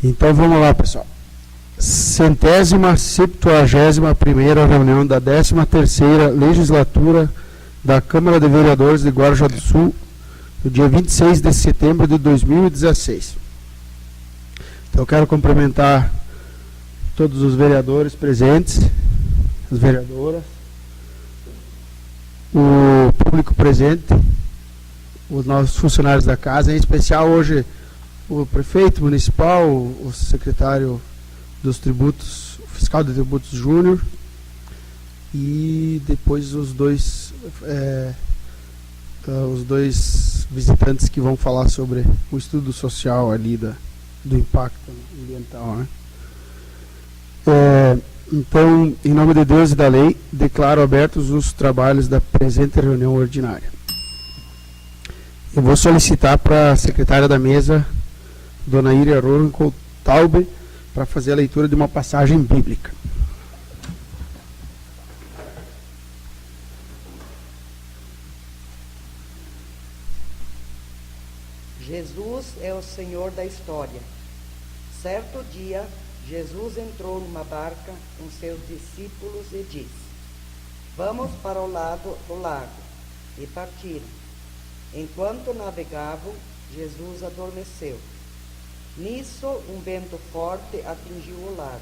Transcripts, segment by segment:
Então vamos lá, pessoal. 171ª reunião da 13ª Legislatura da Câmara de Vereadores de Guarujá do Sul, no dia 26 de setembro de 2016. Então eu quero cumprimentar todos os vereadores presentes, as vereadoras, o público presente, os nossos funcionários da casa, em especial hoje o prefeito municipal, o secretário dos tributos, o fiscal de tributos júnior, e depois os dois visitantes que vão falar sobre o estudo social ali do impacto ambiental, né? Então, em nome de Deus e da lei, declaro abertos os trabalhos da presente reunião ordinária. Eu vou solicitar para a secretária da mesa, dona Iria Rosenthal-Taube, para fazer a leitura de uma passagem bíblica. Jesus é o Senhor da história. Certo dia, Jesus entrou numa barca com seus discípulos e disse: "Vamos para o lado do lago." E partiram. Enquanto navegavam, Jesus adormeceu. Nisso, um vento forte atingiu o lago.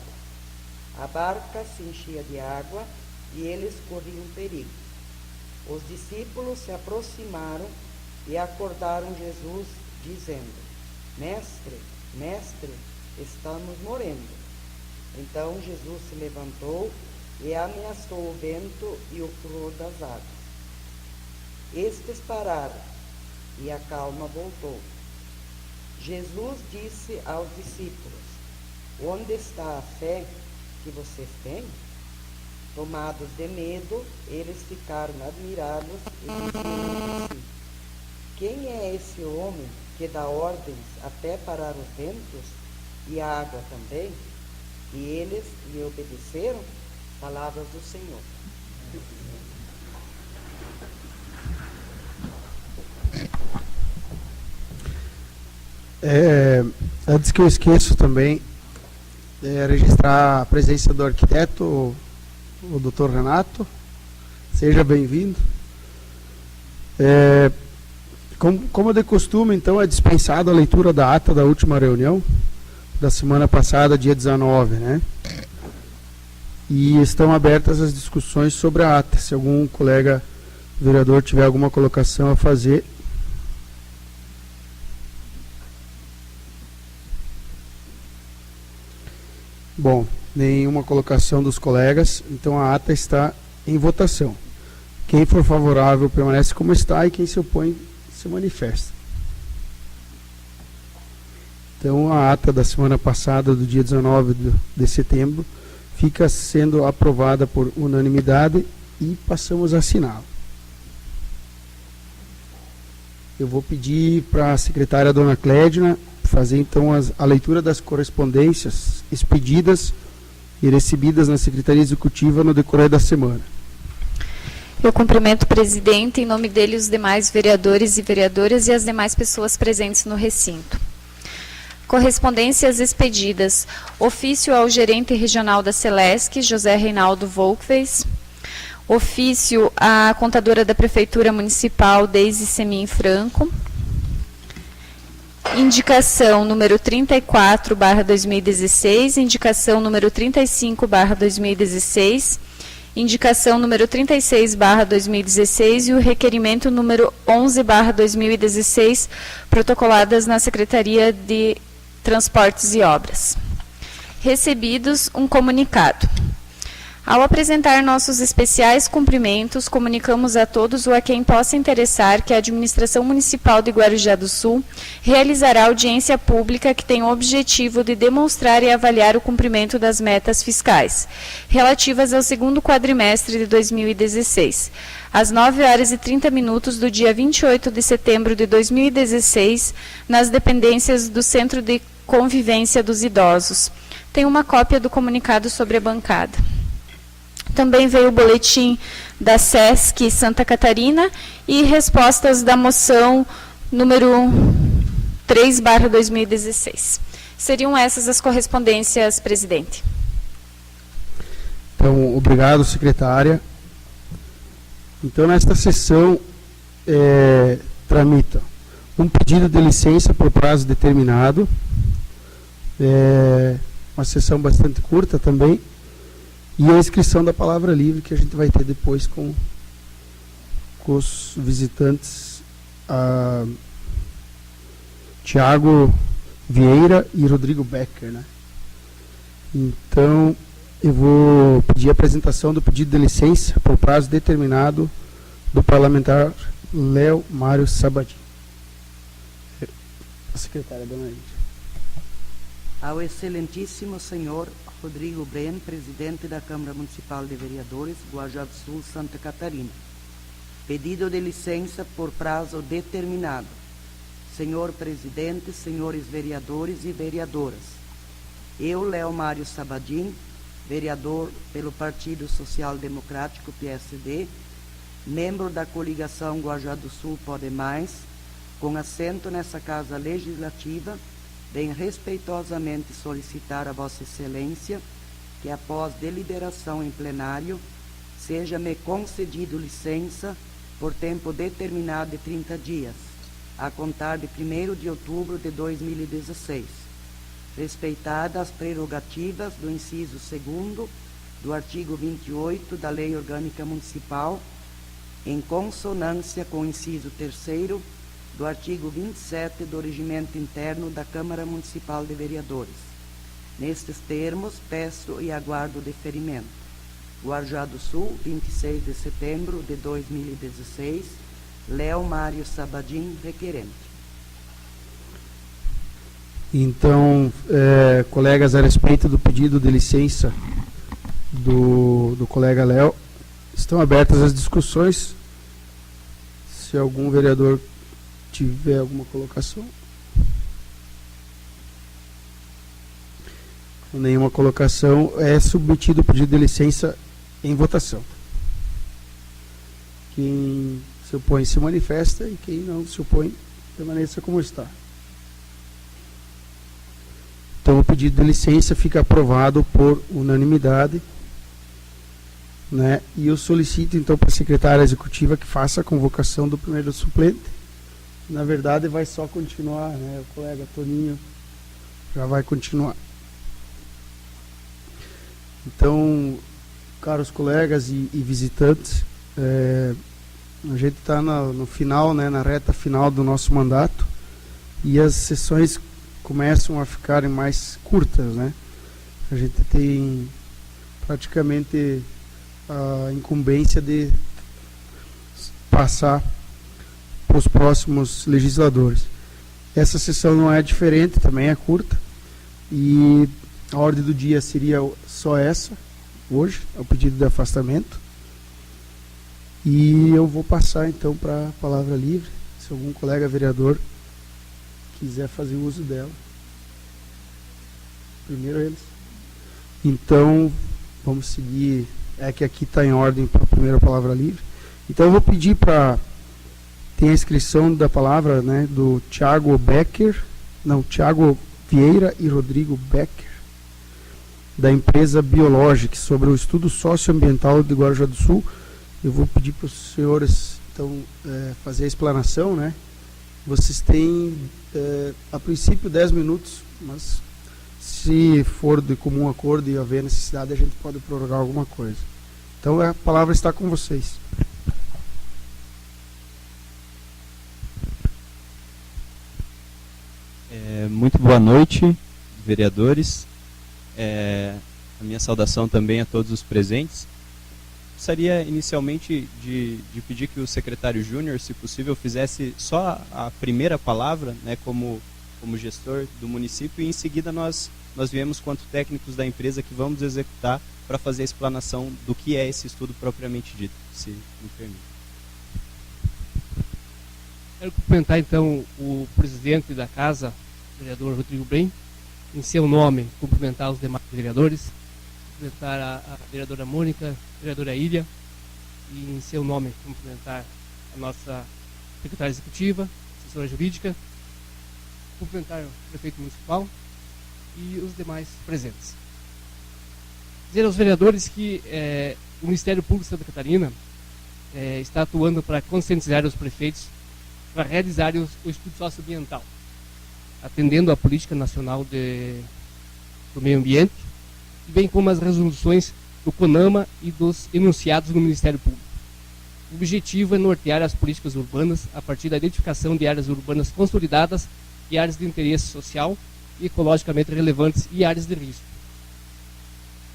A barca se enchia de água e eles corriam perigo. Os discípulos se aproximaram e acordaram Jesus, dizendo: "Mestre, mestre, estamos morrendo." Então Jesus se levantou e ameaçou o vento e o furor das águas. Estes pararam e a calma voltou. Jesus disse aos discípulos: "Onde está a fé que vocês têm?" Tomados de medo, eles ficaram admirados e diziam entre si: "Quem é esse homem que dá ordens até parar os ventos e a água também?" E eles lhe obedeceram. Palavras do Senhor. Antes que eu esqueça também, registrar a presença do arquiteto, o Dr. Renato. Seja bem-vindo. Como de costume, então, é dispensada a leitura da ata da última reunião, da semana passada, dia 19, né? E estão abertas as discussões sobre a ata. Se algum colega vereador tiver alguma colocação a fazer. Bom, nenhuma colocação dos colegas, então a ata está em votação. Quem for favorável permanece como está e quem se opõe se manifesta. Então a ata da semana passada, do dia 19 de setembro, fica sendo aprovada por unanimidade e passamos a assiná-la. Eu vou pedir para a secretária dona Clédina fazer então a leitura das correspondências expedidas e recebidas na Secretaria Executiva no decorrer da semana. Eu cumprimento o presidente, em nome dele os demais vereadores e vereadoras e as demais pessoas presentes no recinto. Correspondências expedidas. Ofício ao gerente regional da Celesc, José Reinaldo Volkweis. Ofício à contadora da Prefeitura Municipal, Deise Semin Franco. Indicação número 34/2016, indicação número 35/2016, indicação número 36/2016 e o requerimento número 11/2016, protocoladas na Secretaria de Transportes e Obras. Recebidos um comunicado. Ao apresentar nossos especiais cumprimentos, comunicamos a todos ou a quem possa interessar que a Administração Municipal de Guarujá do Sul realizará audiência pública que tem o objetivo de demonstrar e avaliar o cumprimento das metas fiscais, relativas ao segundo quadrimestre de 2016, às 9h30 do dia 28 de setembro de 2016, nas dependências do Centro de Convivência dos Idosos. Tem uma cópia do comunicado sobre a bancada. Também veio o boletim da SESC Santa Catarina e respostas da moção número 3/2016. Seriam essas as correspondências, presidente. Então, obrigado, secretária. Então, nesta sessão, tramita um pedido de licença por prazo determinado, uma sessão bastante curta também, e a inscrição da palavra livre, que a gente vai ter depois com os visitantes Tiago Vieira e Rodrigo Becker, né? Então, eu vou pedir a apresentação do pedido de licença por prazo determinado do parlamentar Léo Mário Sabadin. A secretária, dona Lídia. Ao excelentíssimo senhor Rodrigo Bren, presidente da Câmara Municipal de Vereadores, Guarujá do Sul, Santa Catarina. Pedido de licença por prazo determinado. Senhor presidente, senhores vereadores e vereadoras. Eu, Léo Mário Sabadin, vereador pelo Partido Social Democrático, PSD, membro da coligação Guarujá do Sul Pode Mais, com assento nessa Casa Legislativa, venho respeitosamente solicitar a Vossa Excelência que, após deliberação em plenário, seja-me concedido licença por tempo determinado de 30 dias, a contar de 1º de outubro de 2016, respeitadas as prerrogativas do inciso 2º do artigo 28 da Lei Orgânica Municipal, em consonância com o inciso 3º do artigo 27 do Regimento Interno da Câmara Municipal de Vereadores. Nestes termos, peço e aguardo o deferimento. Guarujá do Sul, 26 de setembro de 2016, Léo Mário Sabadin, requerente. Então, colegas, a respeito do pedido de licença do colega Léo, estão abertas as discussões. Se algum vereador tiver alguma colocação. Com nenhuma colocação, é submetido o pedido de licença em votação. Quem se opõe se manifesta e quem não se opõe permaneça como está. Então, o pedido de licença fica aprovado por unanimidade, né? E eu solicito, então, para a secretária executiva que faça a convocação do primeiro suplente. Na verdade, vai só continuar, né? O colega Toninho já vai continuar. Então, caros colegas e visitantes, a gente está no final, né, na reta final do nosso mandato, e as sessões começam a ficarem mais curtas, né? A gente tem praticamente a incumbência de passar para os próximos legisladores. Essa sessão não é diferente, também é curta, e a ordem do dia seria só essa, hoje, é o pedido de afastamento. E eu vou passar então para a palavra livre, se algum colega vereador quiser fazer uso dela. Primeiro eles. Então, vamos seguir, é que aqui está em ordem para a primeira palavra livre. Então eu vou pedir para... Tem a inscrição da palavra, né, do Tiago Vieira e Rodrigo Becker, da empresa Biologic, sobre o estudo socioambiental de Guarujá do Sul. Eu vou pedir para os senhores, então, fazer a explanação, né? Vocês têm, a princípio, 10 minutos, mas se for de comum acordo e haver necessidade, a gente pode prorrogar alguma coisa. Então, a palavra está com vocês. Muito boa noite, vereadores. A minha saudação também a todos os presentes. Gostaria inicialmente de pedir que o secretário Júnior, se possível, fizesse só a primeira palavra, né, como gestor do município, e em seguida nós viemos quanto técnicos da empresa que vamos executar para fazer a explanação do que é esse estudo propriamente dito, se me permite. Quero cumprimentar então o presidente da casa, o vereador Rodrigo Bren, em seu nome, cumprimentar os demais vereadores, cumprimentar a vereadora Mônica, a vereadora Ilha, e em seu nome cumprimentar a nossa secretária executiva, assessora jurídica, cumprimentar o prefeito municipal, e os demais presentes. Dizer aos vereadores que o Ministério Público de Santa Catarina está atuando para conscientizar os prefeitos para realizarem o estudo socioambiental, atendendo à Política Nacional do Meio Ambiente, bem como as resoluções do CONAMA e dos enunciados do Ministério Público. O objetivo é nortear as políticas urbanas a partir da identificação de áreas urbanas consolidadas e áreas de interesse social e ecologicamente relevantes e áreas de risco.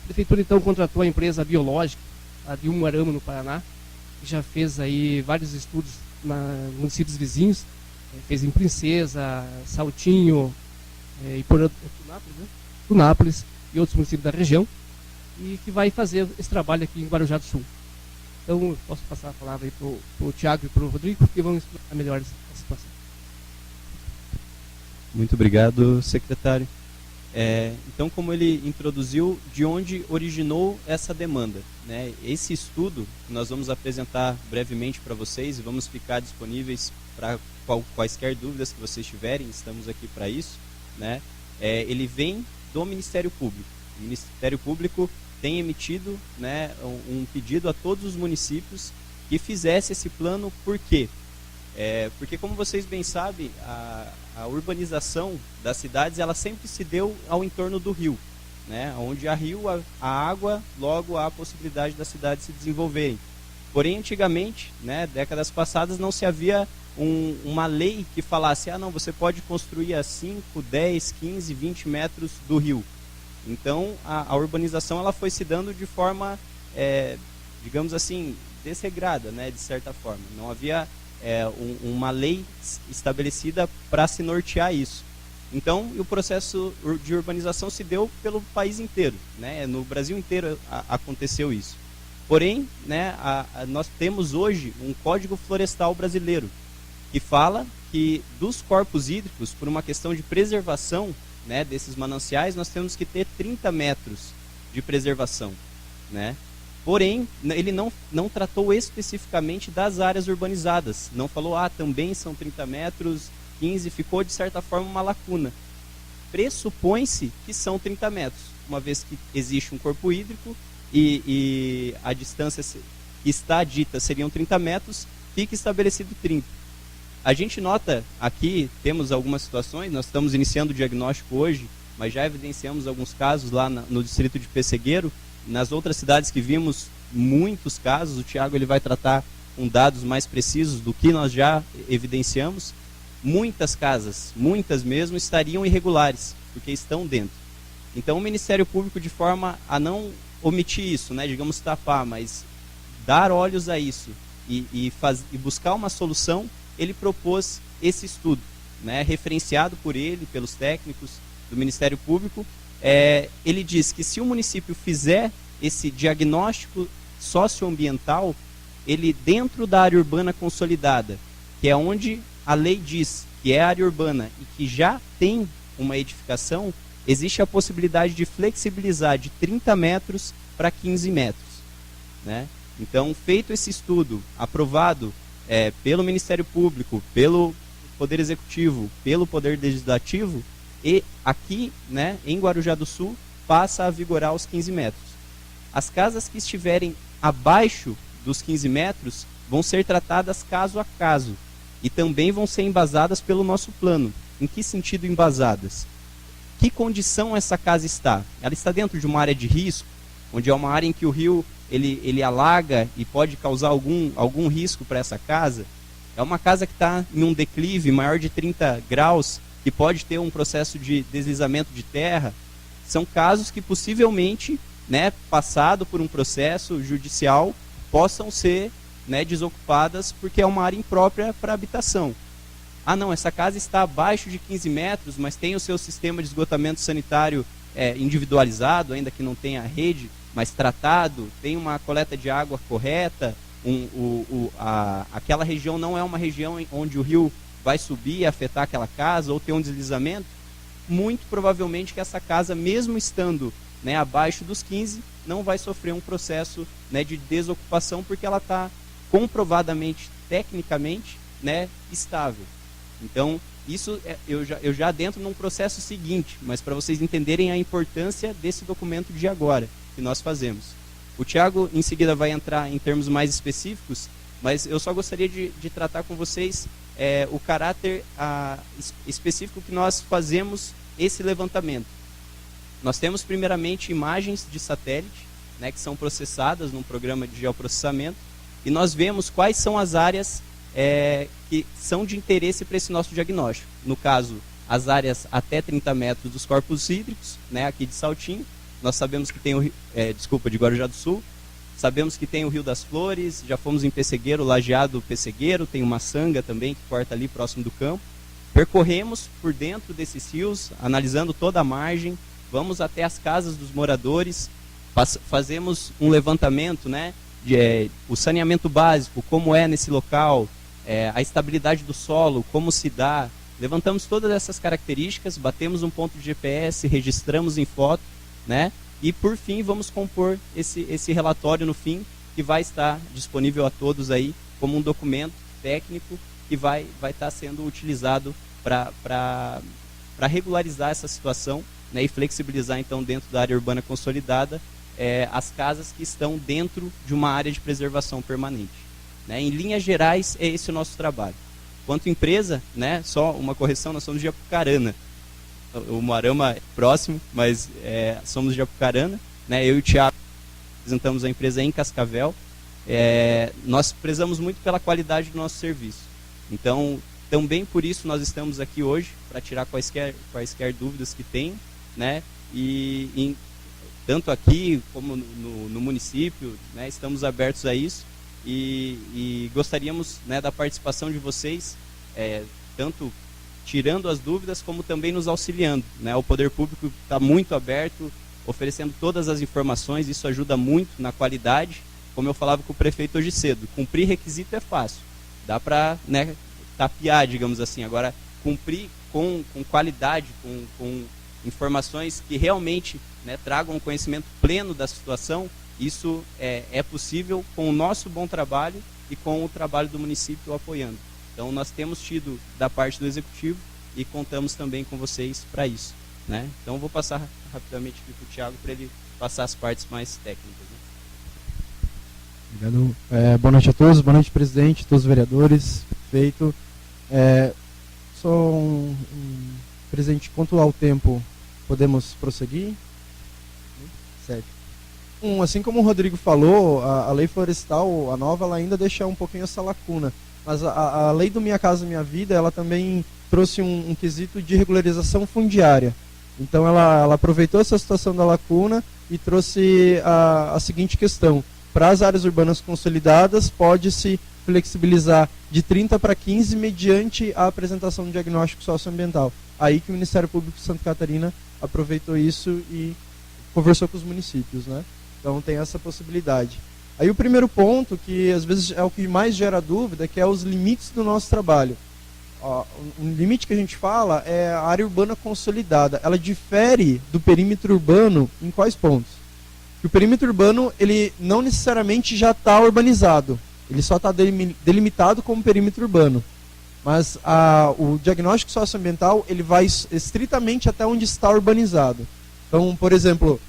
A Prefeitura, então, contratou a empresa biológica, a de Umuarama, no Paraná, que já fez aí vários estudos nos municípios vizinhos, fez em Princesa, Saltinho, e Tunápolis e outros municípios da região, e que vai fazer esse trabalho aqui em Guarujá do Sul. Então, eu posso passar a palavra aí para o Tiago e para o Rodrigo, que vão explicar melhor essa situação. Muito obrigado, secretário. Então, como ele introduziu, de onde originou essa demanda, né? Esse estudo que nós vamos apresentar brevemente para vocês e vamos ficar disponíveis para quaisquer dúvidas que vocês tiverem, estamos aqui para isso, né? Ele vem do Ministério Público. O Ministério Público tem emitido, né, um pedido a todos os municípios que fizesse esse plano. Por quê? Porque, como vocês bem sabem, a urbanização das cidades ela sempre se deu ao entorno do rio, né? Onde há rio, a água, logo há a possibilidade das cidades se desenvolverem. Porém, antigamente, né, décadas passadas, não se havia uma lei que falasse, não, você pode construir a 5, 10, 15, 20 metros do rio. Então, a urbanização ela foi se dando de forma, digamos assim, desregrada, né, de certa forma. Não havia uma lei estabelecida para se nortear isso. Então, o processo de urbanização se deu pelo país inteiro, né? No Brasil inteiro aconteceu isso. Porém, né, nós temos hoje um Código Florestal brasileiro que fala que dos corpos hídricos, por uma questão de preservação, né, desses mananciais, nós temos que ter 30 metros de preservação, né? Porém, ele não tratou especificamente das áreas urbanizadas. Não falou, também são 30 metros, 15, ficou de certa forma uma lacuna. Pressupõe-se que são 30 metros, uma vez que existe um corpo hídrico e a distância que está dita seriam 30 metros, fica estabelecido 30. A gente nota aqui, temos algumas situações, nós estamos iniciando o diagnóstico hoje, mas já evidenciamos alguns casos lá no distrito de Pessegueiro. Nas outras cidades que vimos, muitos casos, o Tiago ele vai tratar com dados mais precisos do que nós já evidenciamos. Muitas casas, muitas mesmo, estariam irregulares, porque estão dentro. Então o Ministério Público, de forma a não omitir isso, né, digamos tapar, mas dar olhos a isso e buscar uma solução, ele propôs esse estudo, né, referenciado por ele, pelos técnicos do Ministério Público. Ele diz que se o município fizer esse diagnóstico socioambiental, ele dentro da área urbana consolidada, que é onde a lei diz que é área urbana e que já tem uma edificação, existe a possibilidade de flexibilizar de 30 metros para 15 metros. Né? Então, feito esse estudo, aprovado pelo Ministério Público, pelo Poder Executivo, pelo Poder Legislativo, e aqui, né, em Guarujá do Sul, passa a vigorar os 15 metros. As casas que estiverem abaixo dos 15 metros vão ser tratadas caso a caso e também vão ser embasadas pelo nosso plano. Em que sentido embasadas? Que condição essa casa está? Ela está dentro de uma área de risco, onde é uma área em que o rio ele alaga e pode causar algum risco para essa casa? É uma casa que está em um declive maior de 30 graus, que pode ter um processo de deslizamento de terra? São casos que possivelmente, né, passado por um processo judicial, possam ser, né, desocupadas porque é uma área imprópria para habitação. Não, essa casa está abaixo de 15 metros, mas tem o seu sistema de esgotamento sanitário individualizado, ainda que não tenha rede, mas tratado, tem uma coleta de água correta, aquela região não é uma região onde o rio vai subir e afetar aquela casa ou ter um deslizamento. Muito provavelmente que essa casa, mesmo estando, né, abaixo dos 15, não vai sofrer um processo, né, de desocupação, porque ela está comprovadamente, tecnicamente, né, estável. Então, Isso eu já adentro num processo seguinte, mas para vocês entenderem a importância desse documento de agora, que nós fazemos. O Tiago, em seguida, vai entrar em termos mais específicos, mas eu só gostaria de tratar com vocês o caráter específico que nós fazemos esse levantamento. Nós temos, primeiramente, imagens de satélite, né, que são processadas num programa de geoprocessamento, e nós vemos quais são as áreas que são de interesse para esse nosso diagnóstico. No caso, as áreas até 30 metros dos corpos hídricos, né, aqui de Saltinho. Nós sabemos que tem de Guarujá do Sul. Sabemos que tem o Rio das Flores, já fomos em Pessegueiro, Lajeado Pessegueiro, tem uma sanga também que corta ali próximo do campo. Percorremos por dentro desses rios, analisando toda a margem, vamos até as casas dos moradores, fazemos um levantamento, né, o saneamento básico, como é nesse local, a estabilidade do solo, como se dá. Levantamos todas essas características, batemos um ponto de GPS, registramos em foto, né? E por fim vamos compor esse relatório no fim, que vai estar disponível a todos aí como um documento técnico que vai estar sendo utilizado para regularizar essa situação, né? E flexibilizar então dentro da área urbana consolidada as casas que estão dentro de uma área de preservação permanente, né? Em linhas gerais é esse o nosso trabalho. Quanto empresa, né? Só uma correção, nós somos de Apucarana. O Moarama é próximo, mas somos de Apucarana, né? Eu e o Tiago representamos a empresa em Cascavel. Nós prezamos muito pela qualidade do nosso serviço. Então, também por isso nós estamos aqui hoje, para tirar quaisquer dúvidas que tenham, né? Tanto aqui como no município, né? Estamos abertos a isso e gostaríamos, né, da participação de vocês, tanto tirando as dúvidas, como também nos auxiliando, né? O poder público está muito aberto, oferecendo todas as informações, isso ajuda muito na qualidade. Como eu falava com o prefeito hoje cedo, cumprir requisito é fácil, dá para, né, tapear, digamos assim. Agora, cumprir com qualidade, com informações que realmente, né, tragam um conhecimento pleno da situação, isso é possível com o nosso bom trabalho e com o trabalho do município apoiando. Então, nós temos tido da parte do Executivo e contamos também com vocês para isso, né? Então, vou passar rapidamente aqui para o Tiago para ele passar as partes mais técnicas, né? Obrigado. Boa noite a todos, boa noite, presidente, todos os vereadores, prefeito. Só presidente, quanto ao tempo, podemos prosseguir? Certo. Assim como o Rodrigo falou, a lei florestal, a nova, ela ainda deixa um pouquinho essa lacuna. Mas a lei do Minha Casa Minha Vida, ela também trouxe um quesito de regularização fundiária. Então ela aproveitou essa situação da lacuna e trouxe a seguinte questão: para as áreas urbanas consolidadas, pode-se flexibilizar de 30 para 15 mediante a apresentação do diagnóstico socioambiental. Aí que o Ministério Público de Santa Catarina aproveitou isso e conversou com os municípios, né? Então tem essa possibilidade. Aí o primeiro ponto, que às vezes é o que mais gera dúvida, que é os limites do nosso trabalho. Um limite que a gente fala é a área urbana consolidada. Ela difere do perímetro urbano em quais pontos? Que o perímetro urbano, ele não necessariamente já está urbanizado. Ele só está delimitado como perímetro urbano. Mas o diagnóstico socioambiental, ele vai estritamente até onde está urbanizado. Então, por exemplo,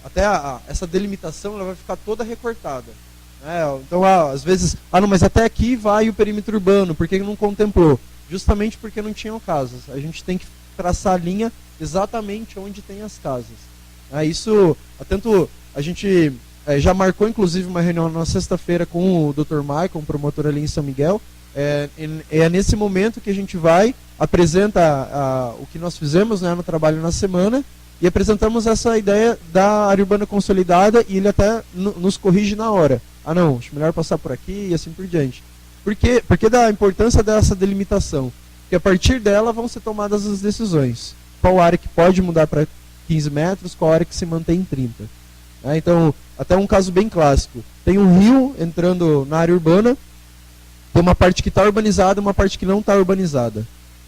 até essa delimitação ela vai ficar toda recortada. Então, às vezes, não, mas até aqui vai o perímetro urbano, por que não contemplou? Justamente porque não tinham casas. A gente tem que traçar a linha exatamente onde tem as casas. Isso, tanto a gente já marcou, inclusive, uma reunião na sexta-feira com o Dr. Michael, um promotor ali em São Miguel. É nesse momento que a gente apresenta o que nós fizemos, né, no trabalho na semana, e apresentamos essa ideia da área urbana consolidada, e ele até nos corrige na hora. Não, acho melhor passar por aqui e assim por diante. Porque da importância dessa delimitação? Porque a partir dela vão ser tomadas as decisões. Qual área que pode mudar para 15 metros, qual área que se mantém em 30. Então, até um caso bem clássico. Tem um rio entrando na área urbana, tem uma parte que está urbanizada e uma parte que não está urbanizada.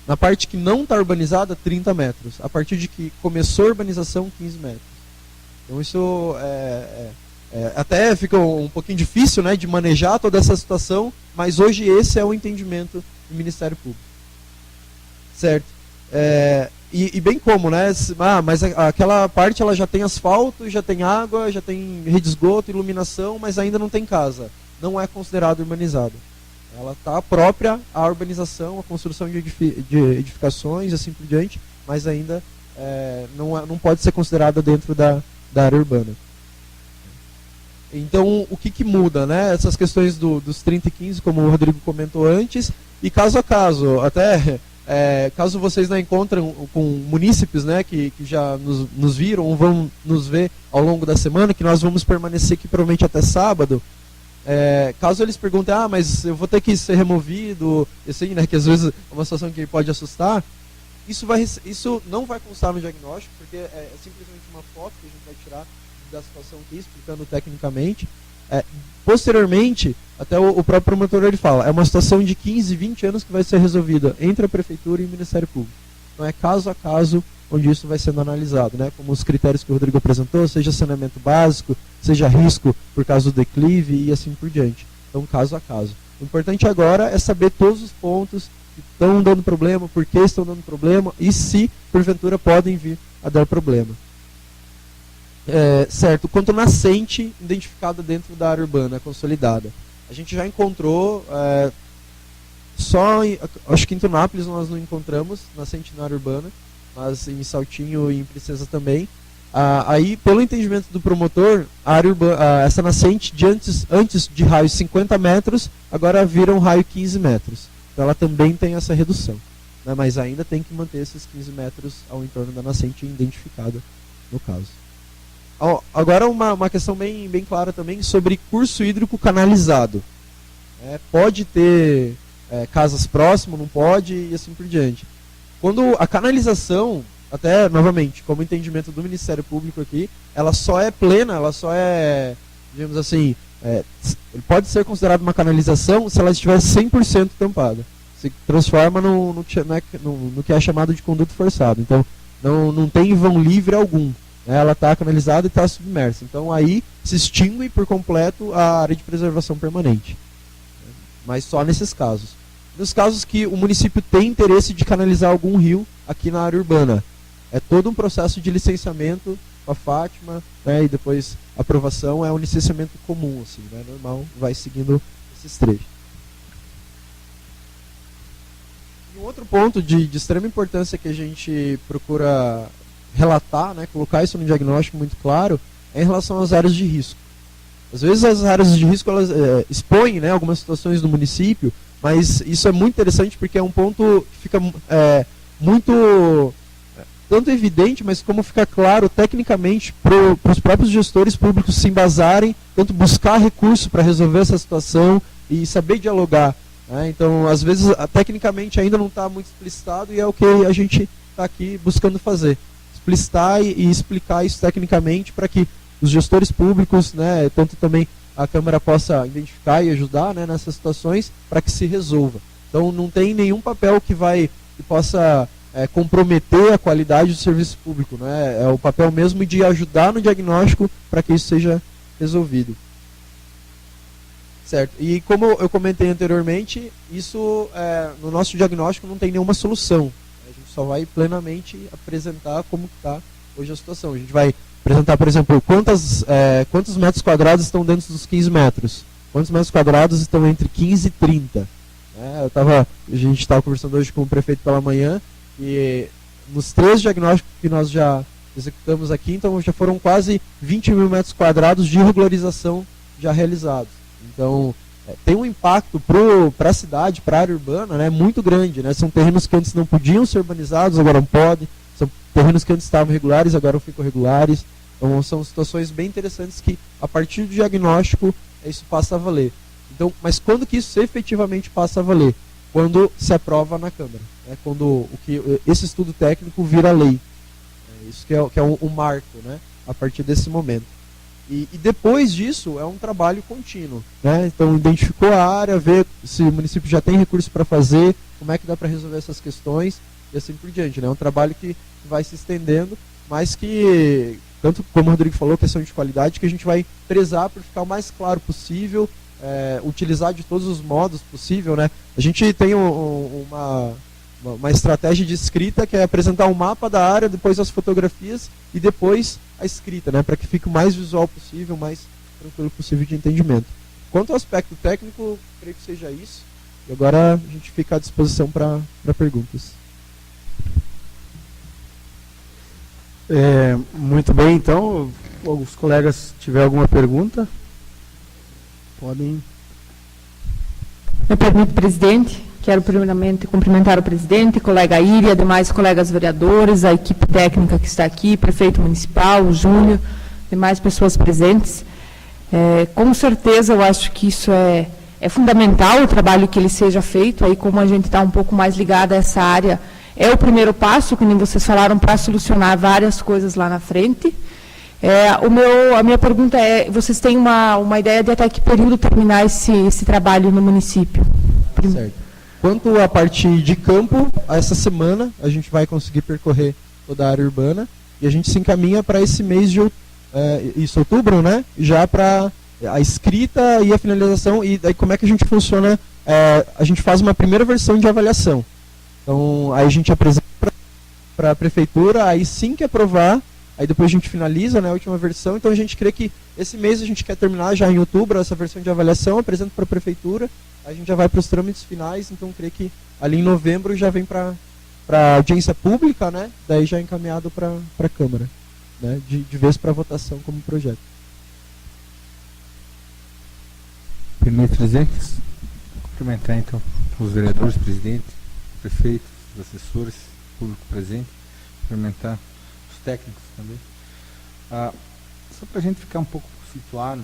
Na parte que não está urbanizada, 30 metros. A partir de que começou a urbanização, 15 metros. Então isso até fica um pouquinho difícil, né, de manejar toda essa situação, mas hoje esse é o entendimento do Ministério Público. Certo. E bem como, né? Mas aquela parte ela já tem asfalto, já tem água, já tem rede de esgoto, iluminação, mas ainda não tem casa. Não é considerado urbanizado. Ela está própria à urbanização, à construção de edificações e assim por diante, mas ainda não pode ser considerada dentro da área urbana. Então, o que muda, né? Essas questões dos 30 e 15, como o Rodrigo comentou antes, e caso a caso, até caso vocês não encontrem com munícipes, né, que já nos viram ou vão nos ver ao longo da semana, que nós vamos permanecer aqui provavelmente até sábado, caso eles perguntem, mas eu vou ter que ser removido, assim, né, que às vezes é uma situação que pode assustar, isso não vai constar no diagnóstico, porque é simplesmente uma foto que a gente vai tirar da situação aqui, explicando tecnicamente. Posteriormente, até o próprio promotor ele fala, é uma situação de 15, 20 anos que vai ser resolvida entre a Prefeitura e o Ministério Público. Então é caso a caso onde isso vai sendo analisado, né? Como os critérios que o Rodrigo apresentou, seja saneamento básico, seja risco por causa do declive e assim por diante. Então caso a caso. O importante agora é saber todos os pontos que estão dando problema, por que estão dando problema e se porventura podem vir a dar problema. Certo, quanto nascente identificada dentro da área urbana consolidada. A gente já encontrou, acho que em Tunápolis nós não encontramos nascente na área urbana, mas em Saltinho e em Princesa também. Aí, pelo entendimento do promotor, a área urbana, essa nascente antes de raio 50 metros, agora vira um raio 15 metros. Então ela também tem essa redução, né, mas ainda tem que manter esses 15 metros ao entorno da nascente identificada no caso. Agora uma questão bem clara também sobre curso hídrico canalizado. Pode ter casas próximas, não pode, e assim por diante. Quando a canalização, até novamente, como entendimento do Ministério Público aqui, ela só é plena, ela só é, digamos assim, pode ser considerada uma canalização se ela estiver 100% tampada. Se transforma no que é chamado de conduto forçado. Então, não tem vão livre algum. Ela está canalizada e está submersa. Então aí se extingue por completo a área de preservação permanente. Mas só nesses casos. Nos casos que o município tem interesse de canalizar algum rio aqui na área urbana, é todo um processo de licenciamento com a Fátima, né, e depois aprovação, é um licenciamento comum, assim, né, normal, vai seguindo esses trechos. E um outro ponto de extrema importância que a gente procura relatar, né, colocar isso no diagnóstico muito claro, é em relação às áreas de risco. Às vezes as áreas de risco elas expõem, né, algumas situações do município, mas isso é muito interessante porque é um ponto que fica muito tanto evidente, mas como fica claro tecnicamente para os próprios gestores públicos se embasarem, tanto buscar recurso para resolver essa situação e saber dialogar. Né? Então, às vezes, tecnicamente ainda não está muito explicitado e é o que a gente está aqui buscando fazer. Explicitar e explicar isso tecnicamente para que os gestores públicos, né, tanto também a Câmara possa identificar e ajudar, né, nessas situações para que se resolva. Então não tem nenhum papel que possa comprometer a qualidade do serviço público, né? É o papel mesmo de ajudar no diagnóstico para que isso seja resolvido. Certo. E como eu comentei anteriormente, isso no nosso diagnóstico não tem nenhuma solução. A gente só vai plenamente apresentar como está hoje a situação. A gente vai apresentar, por exemplo, quantos metros quadrados estão dentro dos 15 metros. Quantos metros quadrados estão entre 15 e 30. A gente estava conversando hoje com o prefeito pela manhã, e nos 3 diagnósticos que nós já executamos aqui, então já foram quase 20 mil metros quadrados de regularização já realizados. Então, tem um impacto para a cidade, para a área urbana, né, muito grande. Né? São terrenos que antes não podiam ser urbanizados, agora podem. São terrenos que antes estavam regulares, agora ficam regulares. Então, são situações bem interessantes que, a partir do diagnóstico, isso passa a valer. Então, mas quando que isso efetivamente passa a valer? Quando se aprova na Câmara. Né? Quando esse estudo técnico vira lei. Isso que é um marco, né? A partir desse momento. E depois disso, é um trabalho contínuo. Né? Então, identificou a área, ver se o município já tem recurso para fazer, como é que dá para resolver essas questões, e assim por diante. Né? É um trabalho que vai se estendendo, mas que, tanto como o Rodrigo falou, questão de qualidade, que a gente vai prezar por ficar o mais claro possível, utilizar de todos os modos possível. Né? A gente tem uma estratégia de escrita, que é apresentar um mapa da área, depois as fotografias e depois a escrita, né, para que fique o mais visual possível, o mais tranquilo possível de entendimento. Quanto ao aspecto técnico, creio que seja isso. E agora a gente fica à disposição para perguntas. Muito bem, então, os colegas tiver alguma pergunta, podem. Me permite, presidente, quero primeiramente cumprimentar o presidente, colega Iria, demais colegas vereadores, a equipe técnica que está aqui, prefeito municipal, o Júnior, demais pessoas presentes. Com certeza, eu acho que isso é fundamental, o trabalho que ele seja feito, aí como a gente está um pouco mais ligado a essa área, é o primeiro passo, como vocês falaram, para solucionar várias coisas lá na frente. A minha pergunta é, vocês têm uma ideia de até que período terminar esse trabalho no município? Certo. Quanto à parte de campo, essa semana a gente vai conseguir percorrer toda a área urbana e a gente se encaminha para esse mês de outubro, né? Já para a escrita e a finalização. E daí como é que a gente funciona? A gente faz uma primeira versão de avaliação. Então, aí a gente apresenta para a prefeitura, aí sim que aprovar, aí depois a gente finaliza, né, a última versão. Então a gente crê que esse mês a gente quer terminar já em outubro essa versão de avaliação, apresenta para a prefeitura, aí a gente já vai para os trâmites finais, então creio que ali em novembro já vem para audiência pública, né, daí já encaminhado para a Câmara, né, de vez para votação como projeto. Permite, presidente, cumprimentar então os vereadores, presidente, prefeitos, os assessores, público presente, cumprimentar os técnicos também. Só para a gente ficar um pouco situado,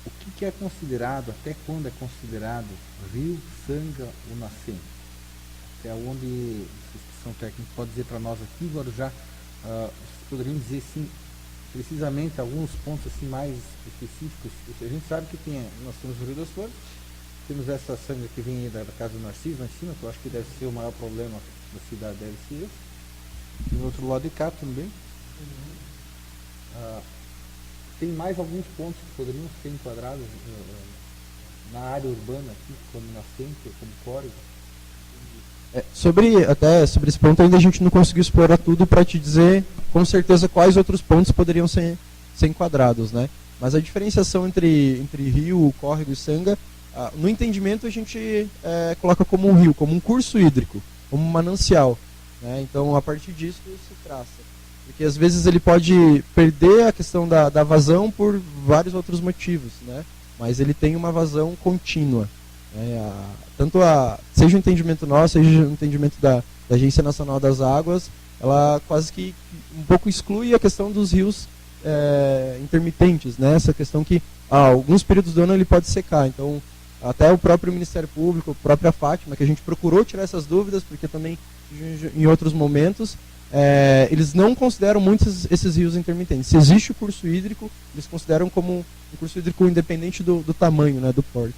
o que é considerado, até quando é considerado rio, sanga ou nascente? Até onde vocês que são técnicos podem dizer para nós aqui, agora já vocês poderiam dizer sim, precisamente alguns pontos assim mais específicos. A gente sabe que nós temos o Rio das Flores, temos essa sanga que vem aí da casa do Narciso, lá em cima, que eu acho que deve ser o maior problema da cidade, deve ser esse. E do outro lado de cá também. Tem mais alguns pontos que poderiam ser enquadrados na área urbana aqui, como nascente, como córrego. Sobre esse ponto ainda a gente não conseguiu explorar tudo para te dizer com certeza quais outros pontos poderiam ser enquadrados, né? Mas a diferenciação entre rio, córrego e sanga, no entendimento a gente coloca como um rio, como um curso hídrico, como um manancial, né? Então a partir disso se traça. Porque às vezes ele pode perder a questão da vazão por vários outros motivos, né? Mas ele tem uma vazão contínua. Seja o entendimento nosso, seja o entendimento da Agência Nacional das Águas, ela quase que um pouco exclui a questão dos rios intermitentes, né? Essa questão que alguns períodos do ano ele pode secar. Então, até o próprio Ministério Público, a própria Fátima, que a gente procurou tirar essas dúvidas, porque também em outros momentos eles não consideram muitos esses rios intermitentes. Se existe o curso hídrico, eles consideram como um curso hídrico independente do tamanho, né, do porte.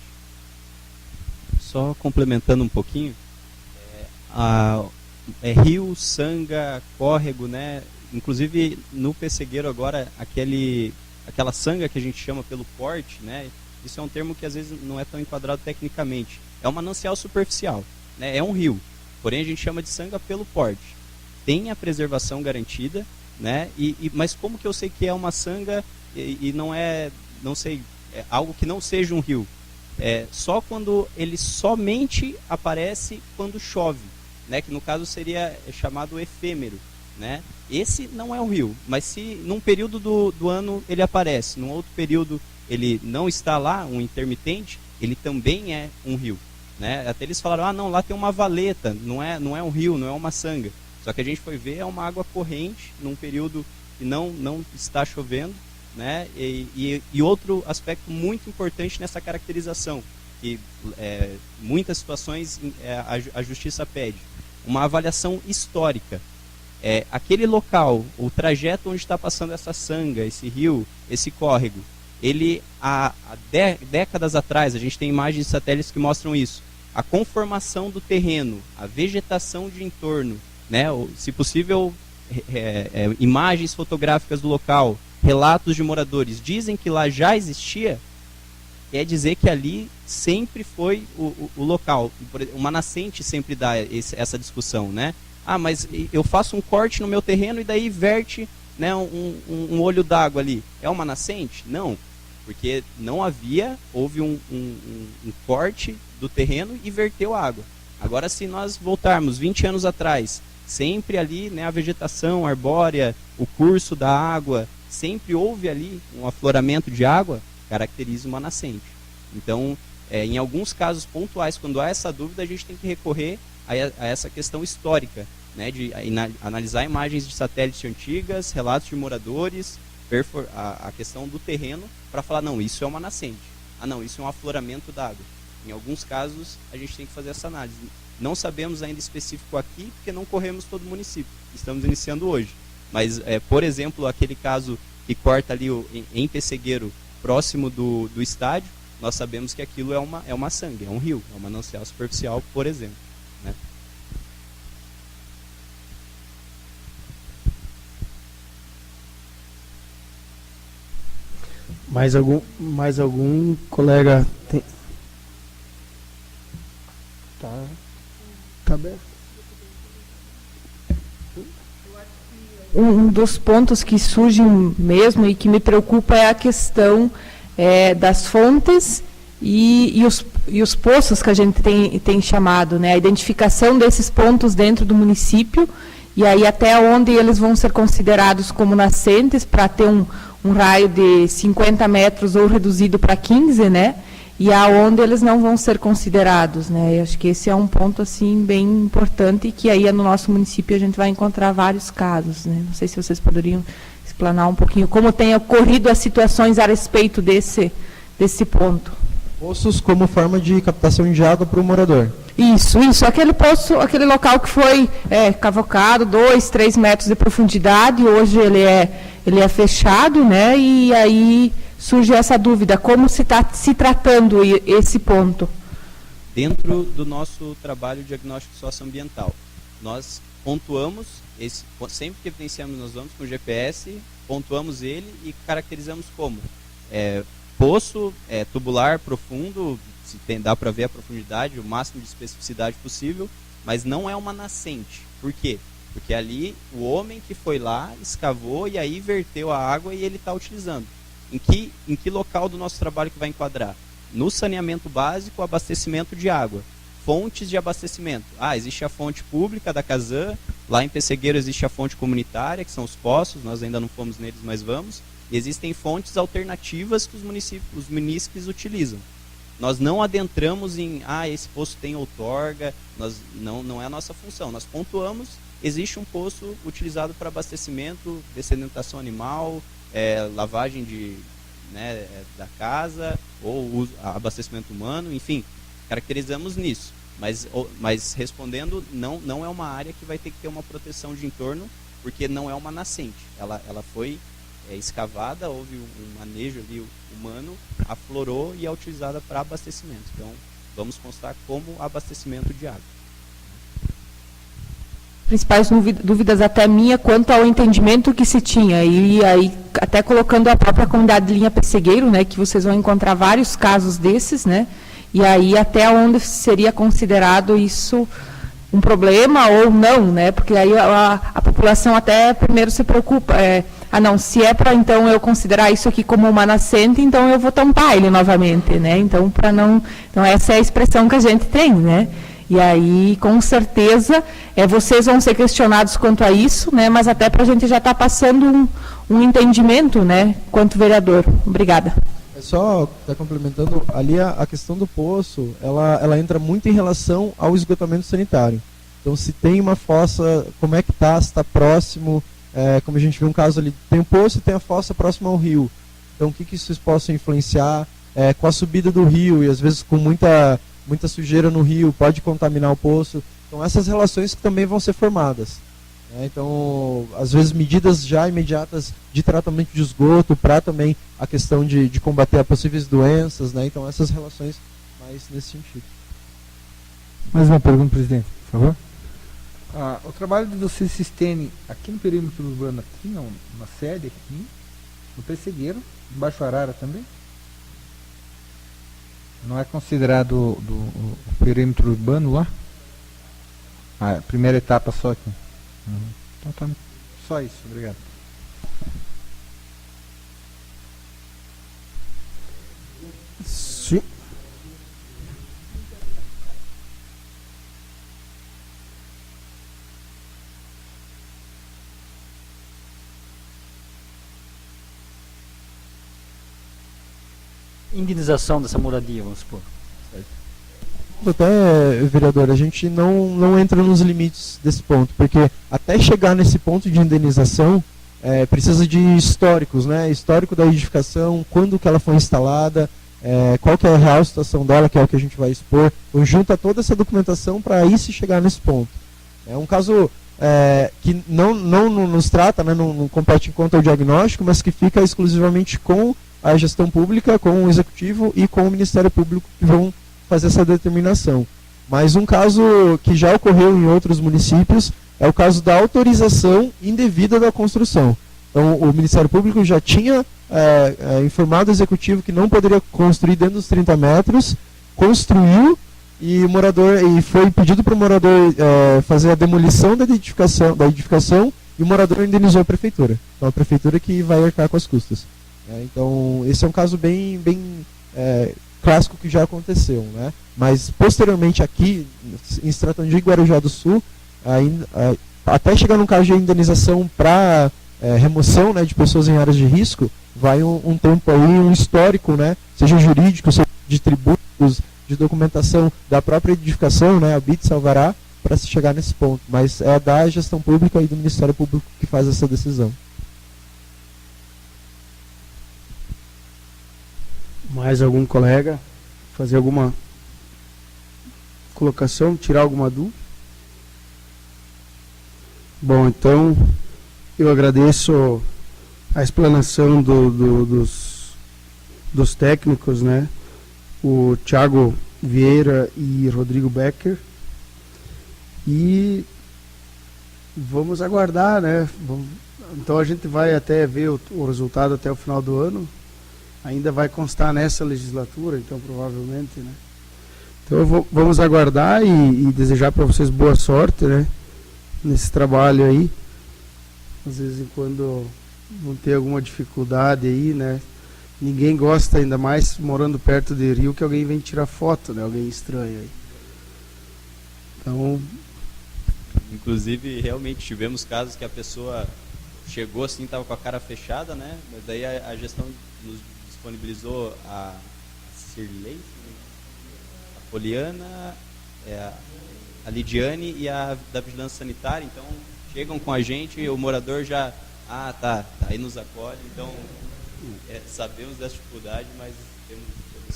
Só complementando um pouquinho, rio, sanga, córrego, né? Inclusive no pessegueiro agora, aquela sanga que a gente chama pelo porte, né? Isso é um termo que às vezes não é tão enquadrado tecnicamente. É um manancial superficial, né? É um rio, porém a gente chama de sanga pelo porte. Tem a preservação garantida, né? Mas como que eu sei que é uma sanga e não sei, algo que não seja um rio? Só quando ele somente aparece quando chove, né? Que no caso seria chamado efêmero, né? Esse não é um rio, mas se num período do ano ele aparece, num outro período ele não está lá, um intermitente, ele também é um rio, né? Até eles falaram, não, lá tem uma valeta, não é um rio, não é uma sanga. Só que a gente foi ver, é uma água corrente num período que não está chovendo, né? E outro aspecto muito importante nessa caracterização, que muitas situações a justiça pede, uma avaliação histórica. Aquele local, o trajeto onde está passando essa sanga, esse rio, esse córrego, ele há décadas atrás, a gente tem imagens de satélites que mostram isso, a conformação do terreno, a vegetação de entorno, né? Se possível, imagens fotográficas do local, relatos de moradores, dizem que lá já existia quer dizer que ali sempre foi o local. Uma nascente sempre dá essa discussão, né? Ah, mas eu faço um corte no meu terreno e daí verte, né, um olho d'água ali. É uma nascente? Não, porque houve um corte do terreno e verteu a água. Agora, se nós voltarmos 20 anos atrás, sempre ali, né, a vegetação arbórea, o curso da água, sempre houve ali um afloramento de água, caracteriza uma nascente. Então, em alguns casos pontuais, quando há essa dúvida, a gente tem que recorrer a essa questão histórica, né, de analisar imagens de satélite antigas, relatos de moradores, ver a questão do terreno, para falar, não, isso é uma nascente. Ah, não, isso é um afloramento d'água. Em alguns casos, a gente tem que fazer essa análise. Não sabemos ainda específico aqui, porque não corremos todo o município. Estamos iniciando hoje. Mas, por exemplo, aquele caso que corta ali em Pessegueiro, próximo do estádio, nós sabemos que aquilo é uma sangue, é um rio, é um manancial superficial, por exemplo, né? Mais algum colega tem? Tá aberto. Um dos pontos que surgem mesmo e que me preocupa é a questão das fontes e os poços que a gente tem chamado, né? A identificação desses pontos dentro do município e aí até onde eles vão ser considerados como nascentes para ter um raio de 50 metros ou reduzido para 15, né? E aonde eles não vão ser considerados, né? Eu acho que esse é um ponto assim bem importante e que aí no nosso município a gente vai encontrar vários casos, né? Não sei se vocês poderiam explanar um pouquinho como tem ocorrido as situações a respeito desse ponto. Poços como forma de captação de água para o morador. Isso. Aquele poço, aquele local que foi cavocado, 2, 3 metros de profundidade, hoje ele é fechado, né? E aí surge essa dúvida, como se está se tratando esse ponto? Dentro do nosso trabalho de diagnóstico socioambiental, nós pontuamos, sempre que evidenciamos, nós vamos com o GPS, pontuamos ele e caracterizamos como poço tubular profundo, dá para ver a profundidade, o máximo de especificidade possível, mas não é uma nascente. Por quê? Porque ali o homem que foi lá, escavou e aí verteu a água e ele está utilizando. Em que local do nosso trabalho que vai enquadrar? No saneamento básico, abastecimento de água. Fontes de abastecimento. Existe a fonte pública da Casan, lá em Pessegueiro existe a fonte comunitária, que são os poços, nós ainda não fomos neles, mas vamos. E existem fontes alternativas que os munícipes utilizam. Nós não adentramos em, esse poço tem outorga, não é a nossa função. Nós pontuamos, existe um poço utilizado para abastecimento, dessedentação animal, lavagem da casa, ou abastecimento humano, enfim, caracterizamos nisso. Mas respondendo, não é uma área que vai ter que ter uma proteção de entorno, porque não é uma nascente. Ela foi escavada, houve um manejo ali humano, aflorou e é utilizada para abastecimento. Então, vamos constar como abastecimento de água. Principais dúvidas até minha quanto ao entendimento que se tinha. E aí, até colocando a própria comunidade de linha Pessegueiro, né, que vocês vão encontrar vários casos desses, né, e aí até onde seria considerado isso um problema ou não, né, porque aí a população até primeiro se preocupa, se é para então eu considerar isso aqui como uma nascente, então eu vou tampar ele novamente, né, então para não, então essa é a expressão que a gente tem, né. E aí, com certeza, vocês vão ser questionados quanto a isso, né, mas até para a gente já estar passando um entendimento, né, quanto vereador. Obrigada. Só complementando, ali a questão do poço, ela entra muito em relação ao esgotamento sanitário. Então, se tem uma fossa, como é que está, se está próximo, como a gente viu um caso ali, tem um poço e tem a fossa próxima ao rio. Então, o que vocês possam influenciar com a subida do rio, e às vezes com muita sujeira no rio, pode contaminar o poço. Então, essas relações que também vão ser formadas. Então, às vezes, medidas já imediatas de tratamento de esgoto, para também a questão de combater possíveis doenças, né? Então, essas relações mais nesse sentido. Mais uma pergunta, presidente, por favor. O trabalho de vocês se estende aqui no perímetro urbano, aqui na sede, aqui, no Pessegueiro, em Baixo Arara também? Não é considerado o perímetro urbano lá? A primeira etapa só aqui. Então tá, só isso, obrigado. Sim. Indenização dessa moradia, vamos supor. Até, vereador, a gente não entra nos limites desse ponto, porque até chegar nesse ponto de indenização, precisa de históricos, né? Histórico da edificação, quando que ela foi instalada, qual que é a real situação dela, que é o que a gente vai expor, junta toda essa documentação para aí se chegar nesse ponto. É um caso que não nos trata, né, não compete em conta o diagnóstico, mas que fica exclusivamente com a gestão pública, com o executivo e com o Ministério Público, que vão fazer essa determinação. Mas um caso que já ocorreu em outros municípios é o caso da autorização indevida da construção. Então, o Ministério Público já tinha informado o executivo que não poderia construir dentro dos 30 metros, construiu e foi pedido para o morador fazer a demolição da edificação e o morador indenizou a prefeitura. Então, a prefeitura que vai arcar com as custas. Então, esse é um caso bem clássico que já aconteceu, né? Mas posteriormente aqui, em se tratando de Guarujá do Sul, até chegar num caso de indenização para remoção, né, de pessoas em áreas de risco, vai um tempo aí, um histórico, né, seja jurídico, seja de tributos, de documentação da própria edificação, né, a BIT Alvará, para se chegar nesse ponto. Mas é da gestão pública e do Ministério Público que faz essa decisão. Mais algum colega fazer alguma colocação, tirar alguma dúvida? Bom, então eu agradeço a explanação dos técnicos, né? O Thiago Vieira e Rodrigo Becker. E vamos aguardar, né? Então a gente vai até ver o resultado até o final do ano. Ainda vai constar nessa legislatura, então provavelmente, né? Então vamos aguardar e desejar para vocês boa sorte, né? Nesse trabalho aí. Às vezes em quando vão ter alguma dificuldade aí, né? Ninguém gosta, ainda mais morando perto de rio, que alguém vem tirar foto, né? Alguém estranho aí. Então, inclusive, realmente tivemos casos que a pessoa chegou assim, estava com a cara fechada, né? Mas daí a gestão nos disponibilizou a Cirlei, a Poliana, a Lidiane e a da Vigilância Sanitária. Então, chegam com a gente e o morador já, aí nos acolhe. Então, sabemos dessa dificuldade, mas temos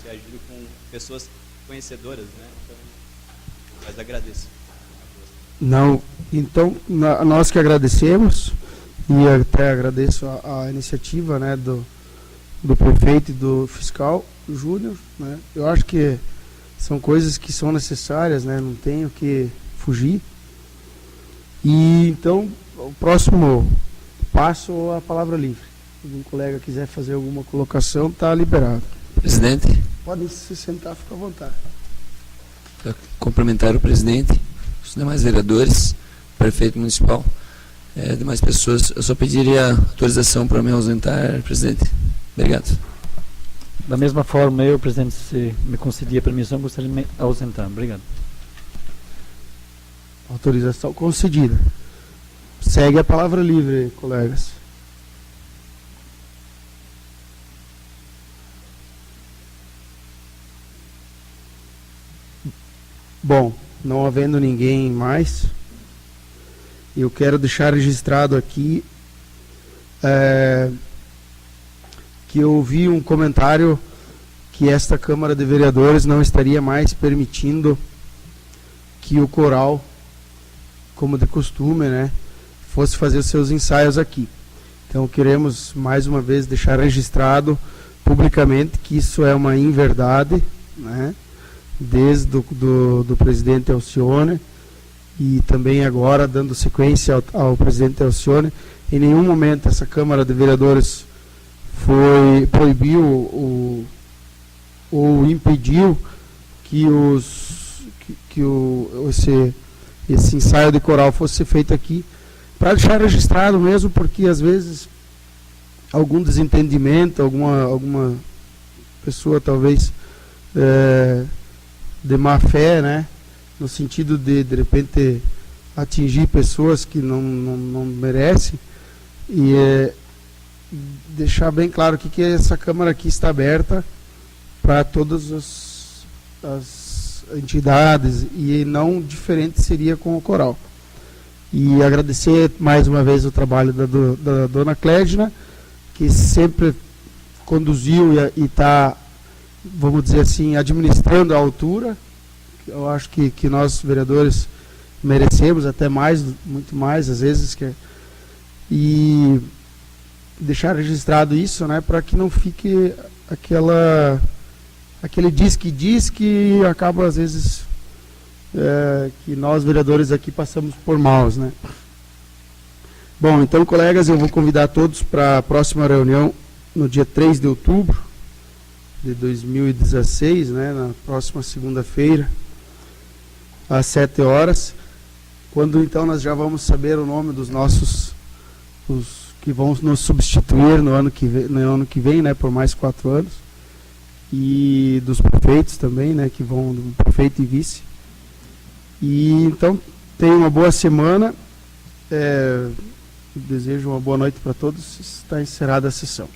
reagido com pessoas conhecedoras, né? Então, mas agradeço. Não, então nós que agradecemos e até agradeço a iniciativa, né, do prefeito e do fiscal Júnior, né? Eu acho que são coisas que são necessárias, né? Não tenho que fugir. E então o próximo passo é a palavra livre. Se algum colega quiser fazer alguma colocação, está liberado. Presidente, Podem se sentar, fica à vontade. para cumprimentar o presidente, os demais vereadores, prefeito municipal, demais pessoas. Eu só pediria autorização para me ausentar, presidente. Obrigado. Da mesma forma, eu, presidente, se me concedia a permissão, gostaria de me ausentar. Obrigado. Autorização concedida. Segue a palavra livre, colegas. Bom, não havendo ninguém mais, eu quero deixar registrado aqui que eu ouvi um comentário que esta Câmara de Vereadores não estaria mais permitindo que o coral, como de costume, né, fosse fazer os seus ensaios aqui. Então queremos mais uma vez deixar registrado publicamente que isso é uma inverdade, né, desde do presidente Alcione e também agora dando sequência ao presidente Alcione. Em nenhum momento essa Câmara de Vereadores proibiu ou impediu que esse ensaio de coral fosse feito aqui, para deixar registrado mesmo, porque às vezes algum desentendimento, alguma pessoa talvez de má fé, né, no sentido de repente atingir pessoas que não merecem, e deixar bem claro que essa Câmara aqui está aberta para todas as entidades, e não diferente seria com o coral. E agradecer mais uma vez o trabalho da dona Clédina, que sempre conduziu e está, vamos dizer assim, administrando a altura. Eu acho que nós, vereadores, merecemos até mais, muito mais, às vezes. E deixar registrado isso, né, para que não fique aquele diz que acaba, às vezes, que nós, vereadores, aqui passamos por maus, né. Bom, então, colegas, eu vou convidar todos para a próxima reunião no dia 3 de outubro de 2016, né, na próxima segunda-feira, às 7 horas, quando então nós já vamos saber o nome dos nossos, os que vão nos substituir no ano que vem, né, por mais 4 anos, e dos prefeitos também, né, que vão, do prefeito e vice. E então, tenham uma boa semana. Desejo uma boa noite para todos. Está encerrada a sessão.